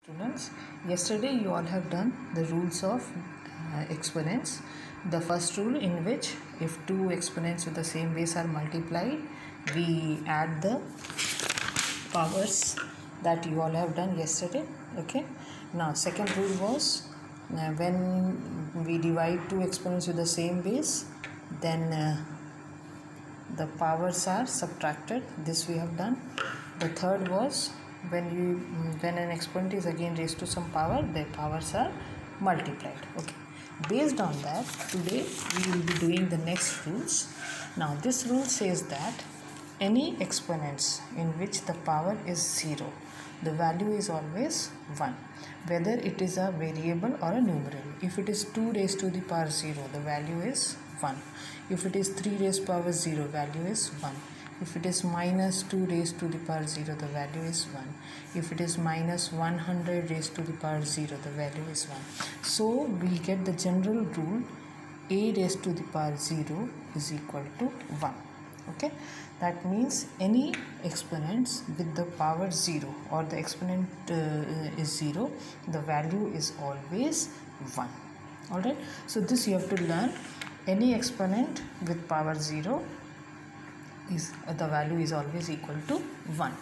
Students, yesterday you all have done the rules of exponents. The first rule, in which if two exponents with the same base are multiplied, we add the powers that you all have done yesterday. Okay. Now second rule was when we divide two exponents with the same base, then the powers are subtracted. This we have done. The third was when an exponent is again raised to some power, their powers are multiplied. Okay, based on that, today we will be doing the next rules. Now this rule says that any exponents in which the power is 0, the value is always 1, whether it is a variable or a numeral. If it is 2 raised to the power 0, the value is 1. If it is 3 raised to the power 0, value is 1. If it is minus 2 raised to the power 0, the value is 1. If it is minus 100 raised to the power 0, the value is 1. So we get the general rule, a raised to the power 0 is equal to 1. Okay, that means any exponents with the power 0 or the exponent is 0, the value is always 1. Alright, so this you have to learn. Any exponent with power 0 is the value is always equal to 1.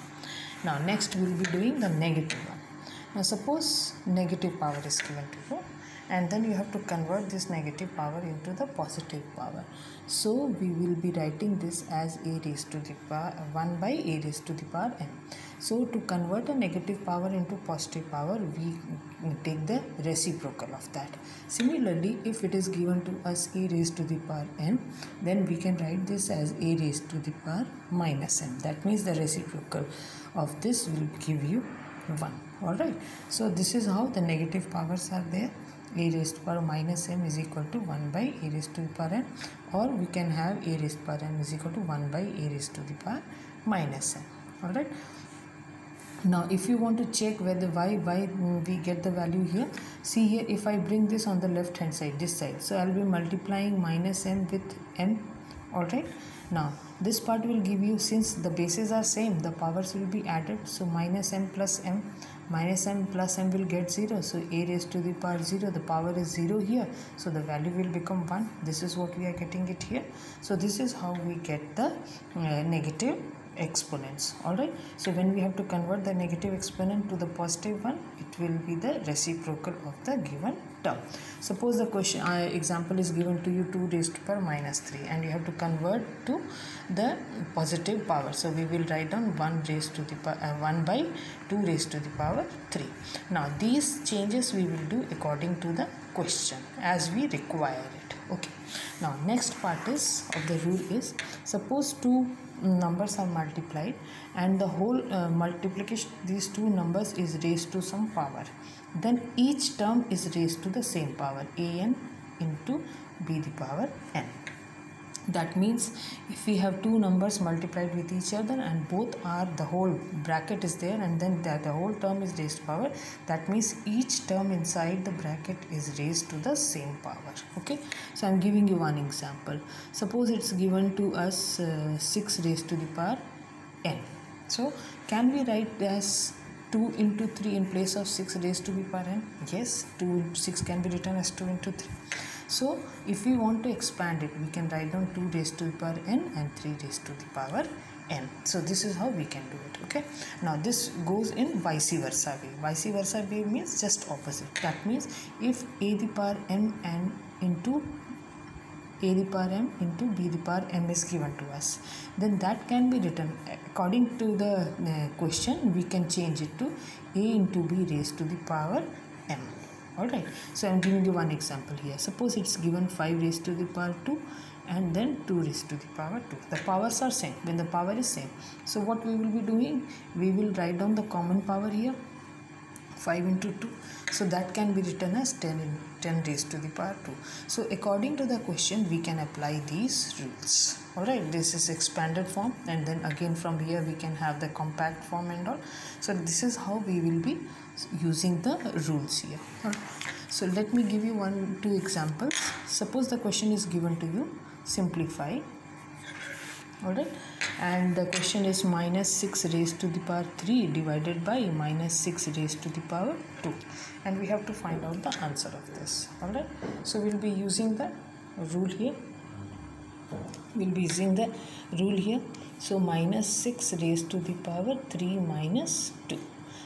Now next we will be doing the negative one. Now suppose negative power is given to you, and then you have to convert this negative power into the positive power. So we will be writing this as a raised to the power 1 by a raised to the power n. So to convert a negative power into positive power, we take the reciprocal of that. Similarly, if it is given to us a raised to the power n, then we can write this as a raised to the power minus n. That means the reciprocal of this will give you 1. Alright, so this is how the negative powers are there. A raised to the power minus m is equal to 1 by a raised to the power n, or we can have a raised to the power n is equal to 1 by a raised to the power minus n. Alright. Now if you want to check whether why we get the value here, see here, if I bring this on the left hand side, this side, so I will be multiplying minus m with m. Alright, now this part will give you, since the bases are same, the powers will be added, so minus m plus m plus m will get 0, so a raised to the power 0, the power is 0 here, so the value will become 1. This is what we are getting it here. So this is how we get the negative exponents. Alright, so when we have to convert the negative exponent to the positive one, it will be the reciprocal of the given term. Suppose the question example is given to you 2 raised to the power minus 3, and you have to convert to the positive power. So we will write down 1 raised to the power 1 by 2 raised to the power 3. Now these changes we will do according to the question as we require it. Okay, now next part is of the rule is, suppose two numbers are multiplied and the whole multiplication these two numbers is raised to some power, then each term is raised to the same power, an into b the power n. That means if we have two numbers multiplied with each other and both are, the whole bracket is there, and then the whole term is raised to power, that means each term inside the bracket is raised to the same power. Okay, so I am giving you one example. Suppose it's given to us 6 raised to the power n. So can we write as 2 into 3 in place of 6 raised to the power n? Yes, 6 can be written as 2 into 3. So if we want to expand it, we can write down 2 raised to the power n and 3 raised to the power n. So this is how we can do it. Okay, now this goes in vice versa way. Vice versa way means just opposite. That means if a the power m and into a the power m into b the power m is given to us, then that can be written according to the question. We can change it to a into b raised to the power m. Alright, so I am giving you one example here. Suppose it's given 5 raised to the power 2 and then 2 raised to the power 2. The powers are same. When the power is same, so what we will be doing, we will write down the common power here, 5 into 2. So that can be written as 10 raised to the power 2. So according to the question, we can apply these rules. Alright, this is expanded form, and then again from here we can have the compact form and all. So this is how we will be using the rules here. Alright. So let me give you 2 examples. Suppose the question is given to you, simplify Alright, and the question is minus 6 raised to the power 3 divided by minus 6 raised to the power 2, and we have to find out the answer of this. Alright, so we'll be using the rule here. So minus 6 raised to the power 3 minus 2.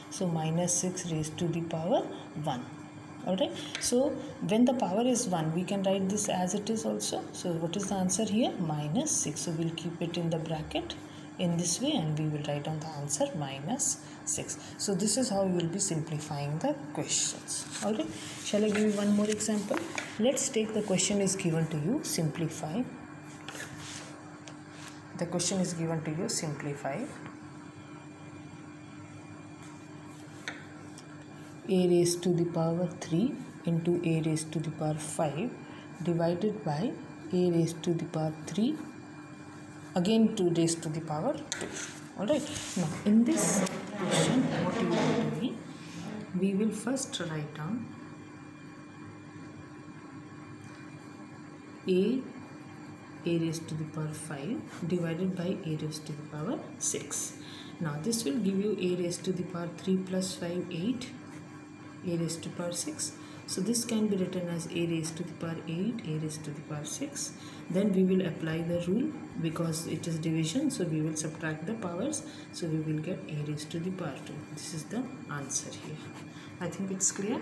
So minus 6 raised to the power 1. Alright, so when the power is 1, we can write this as it is also. So what is the answer here? Minus 6. So we'll keep it in the bracket in this way, and we will write down the answer minus 6. So this is how we will be simplifying the questions. Alright, shall I give you one more example? Let's take the question is given to you, simplify. The question is given to you, simplify a raised to the power 3 into a raised to the power 5 divided by a raised to the power 3 again 2 raised to the power 2. Alright, now in this question what you will do, we will first write down a raised to the power 5 divided by a raised to the power 6. Now this will give you a raised to the power 3 plus 5, 8, a raised to the power 6. So this can be written as a raised to the power 8, a raised to the power 6. Then we will apply the rule because it is division, so we will subtract the powers. So we will get a raised to the power 2. This is the answer here. I think it's clear.